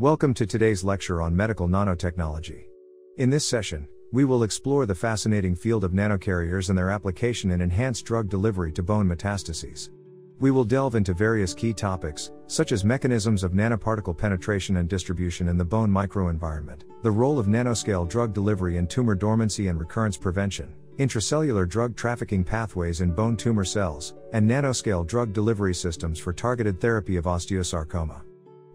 Welcome to today's lecture on medical nanotechnology. In this session, we will explore the fascinating field of nanocarriers and their application in enhanced drug delivery to bone metastases. We will delve into various key topics, such as mechanisms of nanoparticle penetration and distribution in the bone microenvironment, the role of nanoscale drug delivery in tumor dormancy and recurrence prevention, intracellular drug trafficking pathways in bone tumor cells, and nanoscale drug delivery systems for targeted therapy of osteosarcoma.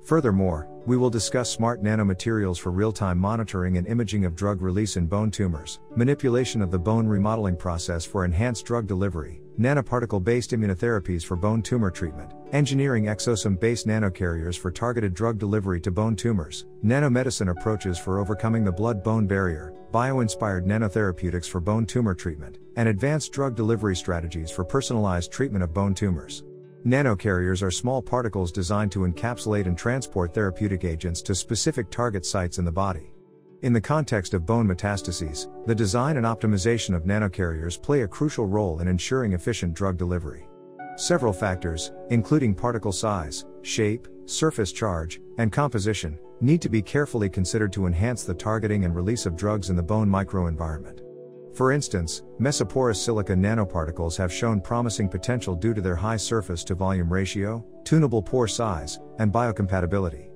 Furthermore, we will discuss smart nanomaterials for real-time monitoring and imaging of drug release in bone tumors, manipulation of the bone remodeling process for enhanced drug delivery, nanoparticle-based immunotherapies for bone tumor treatment, engineering exosome-based nanocarriers for targeted drug delivery to bone tumors, nanomedicine approaches for overcoming the blood-bone barrier, bio-inspired nanotherapeutics for bone tumor treatment, and advanced drug delivery strategies for personalized treatment of bone tumors. Nanocarriers are small particles designed to encapsulate and transport therapeutic agents to specific target sites in the body. In the context of bone metastases, the design and optimization of nanocarriers play a crucial role in ensuring efficient drug delivery. Several factors, including particle size, shape, surface charge, and composition, need to be carefully considered to enhance the targeting and release of drugs in the bone microenvironment. For instance, mesoporous silica nanoparticles have shown promising potential due to their high surface-to-volume ratio, tunable pore size, and biocompatibility.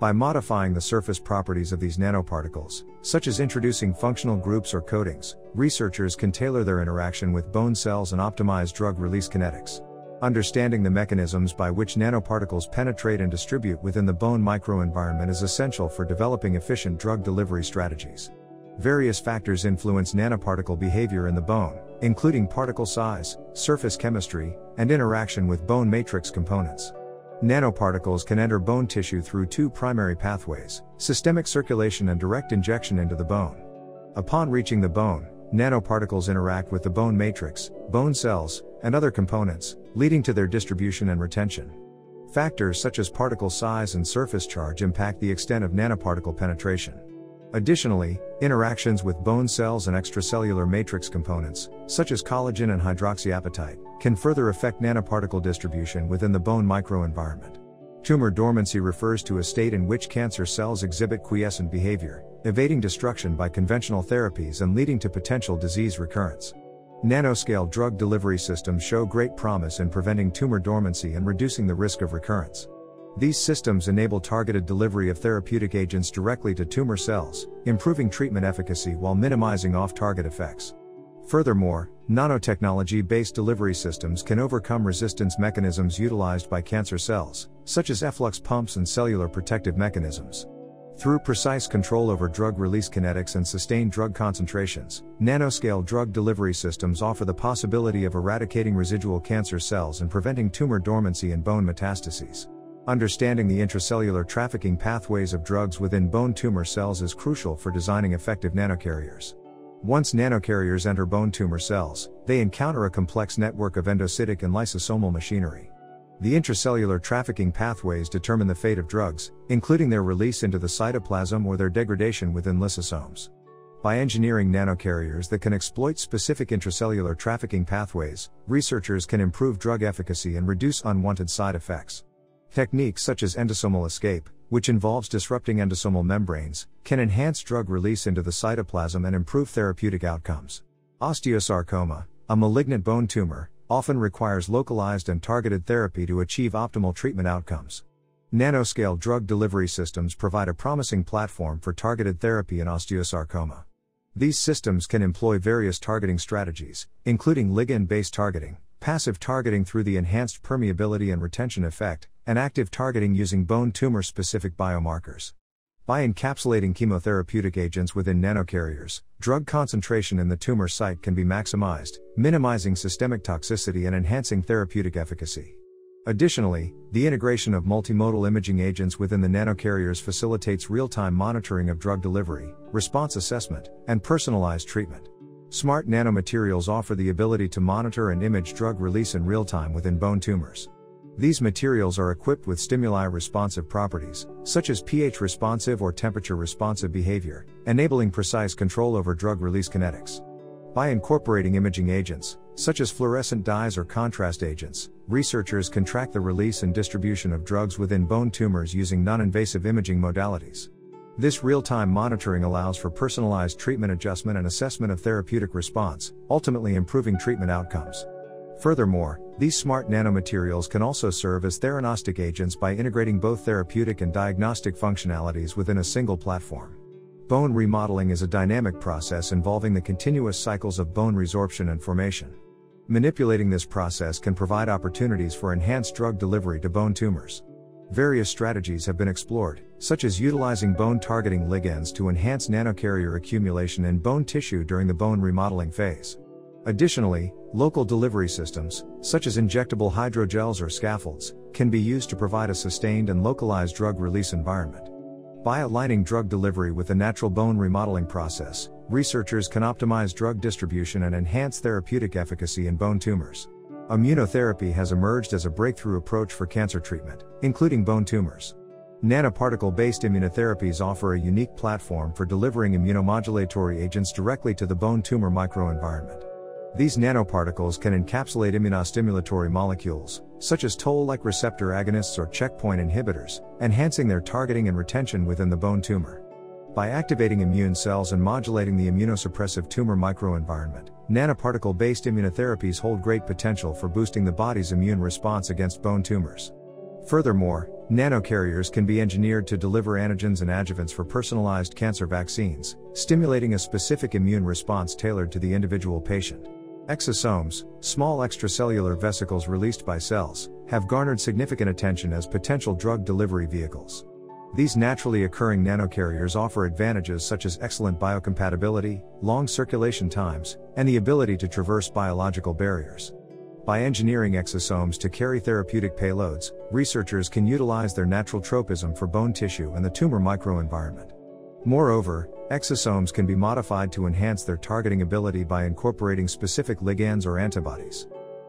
By modifying the surface properties of these nanoparticles, such as introducing functional groups or coatings, researchers can tailor their interaction with bone cells and optimize drug release kinetics. Understanding the mechanisms by which nanoparticles penetrate and distribute within the bone microenvironment is essential for developing efficient drug delivery strategies. Various factors influence nanoparticle behavior in the bone, including particle size, surface chemistry, and interaction with bone matrix components. Nanoparticles can enter bone tissue through two primary pathways: systemic circulation and direct injection into the bone. Upon reaching the bone, nanoparticles interact with the bone matrix, bone cells, and other components, leading to their distribution and retention. Factors such as particle size and surface charge impact the extent of nanoparticle penetration. Additionally, interactions with bone cells and extracellular matrix components, such as collagen and hydroxyapatite, can further affect nanoparticle distribution within the bone microenvironment. Tumor dormancy refers to a state in which cancer cells exhibit quiescent behavior, evading destruction by conventional therapies and leading to potential disease recurrence. Nanoscale drug delivery systems show great promise in preventing tumor dormancy and reducing the risk of recurrence. These systems enable targeted delivery of therapeutic agents directly to tumor cells, improving treatment efficacy while minimizing off-target effects. Furthermore, nanotechnology-based delivery systems can overcome resistance mechanisms utilized by cancer cells, such as efflux pumps and cellular protective mechanisms. Through precise control over drug release kinetics and sustained drug concentrations, nanoscale drug delivery systems offer the possibility of eradicating residual cancer cells and preventing tumor dormancy in bone metastases. Understanding the intracellular trafficking pathways of drugs within bone tumor cells is crucial for designing effective nanocarriers. Once nanocarriers enter bone tumor cells, they encounter a complex network of endocytic and lysosomal machinery. The intracellular trafficking pathways determine the fate of drugs, including their release into the cytoplasm or their degradation within lysosomes. By engineering nanocarriers that can exploit specific intracellular trafficking pathways, researchers can improve drug efficacy and reduce unwanted side effects. Techniques such as endosomal escape, which involves disrupting endosomal membranes, can enhance drug release into the cytoplasm and improve therapeutic outcomes. Osteosarcoma, a malignant bone tumor, often requires localized and targeted therapy to achieve optimal treatment outcomes. Nanoscale drug delivery systems provide a promising platform for targeted therapy in osteosarcoma. These systems can employ various targeting strategies, including ligand-based targeting, passive targeting through the enhanced permeability and retention effect, and active targeting using bone tumor-specific biomarkers. By encapsulating chemotherapeutic agents within nanocarriers, drug concentration in the tumor site can be maximized, minimizing systemic toxicity and enhancing therapeutic efficacy. Additionally, the integration of multimodal imaging agents within the nanocarriers facilitates real-time monitoring of drug delivery, response assessment, and personalized treatment. Smart nanomaterials offer the ability to monitor and image drug release in real time within bone tumors. These materials are equipped with stimuli-responsive properties, such as pH-responsive or temperature-responsive behavior, enabling precise control over drug release kinetics. By incorporating imaging agents, Such as fluorescent dyes or contrast agents, researchers can track the release and distribution of drugs within bone tumors using non-invasive imaging modalities. This real-time monitoring allows for personalized treatment adjustment and assessment of therapeutic response, ultimately improving treatment outcomes. Furthermore, these smart nanomaterials can also serve as theranostic agents by integrating both therapeutic and diagnostic functionalities within a single platform. Bone remodeling is a dynamic process involving the continuous cycles of bone resorption and formation. Manipulating this process can provide opportunities for enhanced drug delivery to bone tumors. Various strategies have been explored, such as utilizing bone-targeting ligands to enhance nanocarrier accumulation in bone tissue during the bone remodeling phase. Additionally, local delivery systems, such as injectable hydrogels or scaffolds, can be used to provide a sustained and localized drug release environment. By aligning drug delivery with the natural bone remodeling process, researchers can optimize drug distribution and enhance therapeutic efficacy in bone tumors. Immunotherapy has emerged as a breakthrough approach for cancer treatment, including bone tumors. Nanoparticle-based immunotherapies offer a unique platform for delivering immunomodulatory agents directly to the bone tumor microenvironment. These nanoparticles can encapsulate immunostimulatory molecules, such as toll-like receptor agonists or checkpoint inhibitors, enhancing their targeting and retention within the bone tumor. By activating immune cells and modulating the immunosuppressive tumor microenvironment, nanoparticle-based immunotherapies hold great potential for boosting the body's immune response against bone tumors. Furthermore, nanocarriers can be engineered to deliver antigens and adjuvants for personalized cancer vaccines, stimulating a specific immune response tailored to the individual patient. Exosomes, small extracellular vesicles released by cells, have garnered significant attention as potential drug delivery vehicles. These naturally occurring nanocarriers offer advantages such as excellent biocompatibility, long circulation times, and the ability to traverse biological barriers. By engineering exosomes to carry therapeutic payloads, researchers can utilize their natural tropism for bone tissue and the tumor microenvironment. Moreover, exosomes can be modified to enhance their targeting ability by incorporating specific ligands or antibodies.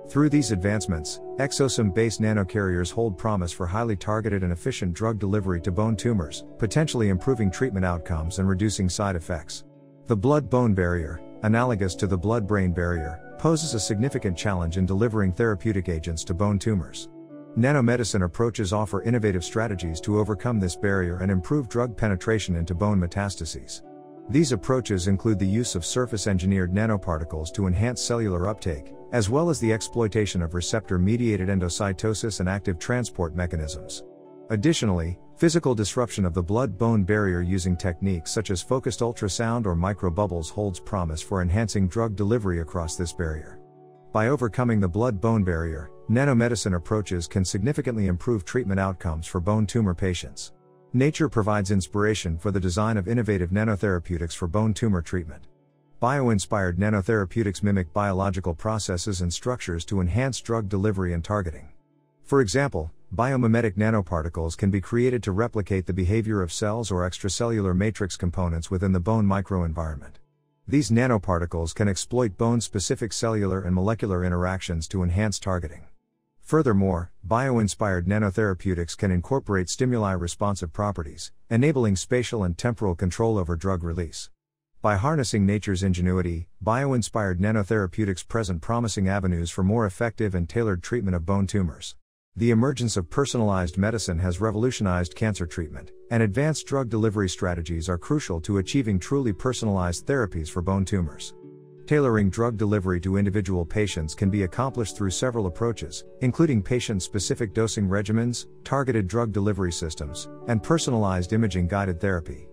Through these advancements, exosome-based nanocarriers hold promise for highly targeted and efficient drug delivery to bone tumors, potentially improving treatment outcomes and reducing side effects. The blood-bone barrier, analogous to the blood-brain barrier, poses a significant challenge in delivering therapeutic agents to bone tumors. Nanomedicine approaches offer innovative strategies to overcome this barrier and improve drug penetration into bone metastases. These approaches include the use of surface-engineered nanoparticles to enhance cellular uptake, as well as the exploitation of receptor-mediated endocytosis and active transport mechanisms. Additionally, physical disruption of the blood-bone barrier using techniques such as focused ultrasound or microbubbles holds promise for enhancing drug delivery across this barrier. By overcoming the blood-bone barrier, nanomedicine approaches can significantly improve treatment outcomes for bone tumor patients. Nature provides inspiration for the design of innovative nanotherapeutics for bone tumor treatment. Bio-inspired nanotherapeutics mimic biological processes and structures to enhance drug delivery and targeting. For example, biomimetic nanoparticles can be created to replicate the behavior of cells or extracellular matrix components within the bone microenvironment. These nanoparticles can exploit bone-specific cellular and molecular interactions to enhance targeting. Furthermore, bio-inspired nanotherapeutics can incorporate stimuli-responsive properties, enabling spatial and temporal control over drug release. By harnessing nature's ingenuity, bio-inspired nanotherapeutics present promising avenues for more effective and tailored treatment of bone tumors. The emergence of personalized medicine has revolutionized cancer treatment, and advanced drug delivery strategies are crucial to achieving truly personalized therapies for bone tumors. Tailoring drug delivery to individual patients can be accomplished through several approaches, including patient-specific dosing regimens, targeted drug delivery systems, and personalized imaging-guided therapy.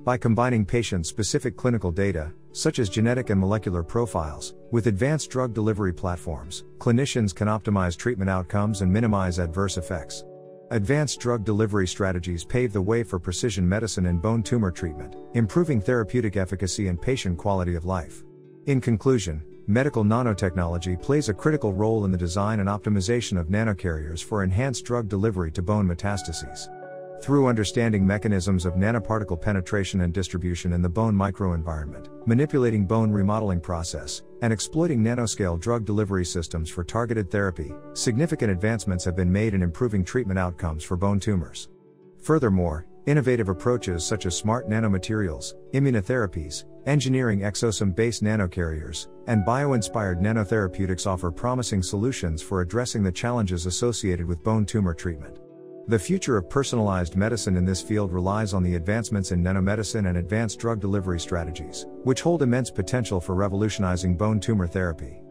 By combining patient-specific clinical data, such as genetic and molecular profiles, with advanced drug delivery platforms, clinicians can optimize treatment outcomes and minimize adverse effects. Advanced drug delivery strategies pave the way for precision medicine in bone tumor treatment, improving therapeutic efficacy and patient quality of life. In conclusion, medical nanotechnology plays a critical role in the design and optimization of nanocarriers for enhanced drug delivery to bone metastases. Through understanding mechanisms of nanoparticle penetration and distribution in the bone microenvironment, manipulating bone remodeling process, and exploiting nanoscale drug delivery systems for targeted therapy, significant advancements have been made in improving treatment outcomes for bone tumors. Furthermore, Innovative approaches such as smart nanomaterials, immunotherapies, engineering exosome-based nanocarriers, and bio-inspired nanotherapeutics offer promising solutions for addressing the challenges associated with bone tumor treatment. The future of personalized medicine in this field relies on the advancements in nanomedicine and advanced drug delivery strategies, which hold immense potential for revolutionizing bone tumor therapy.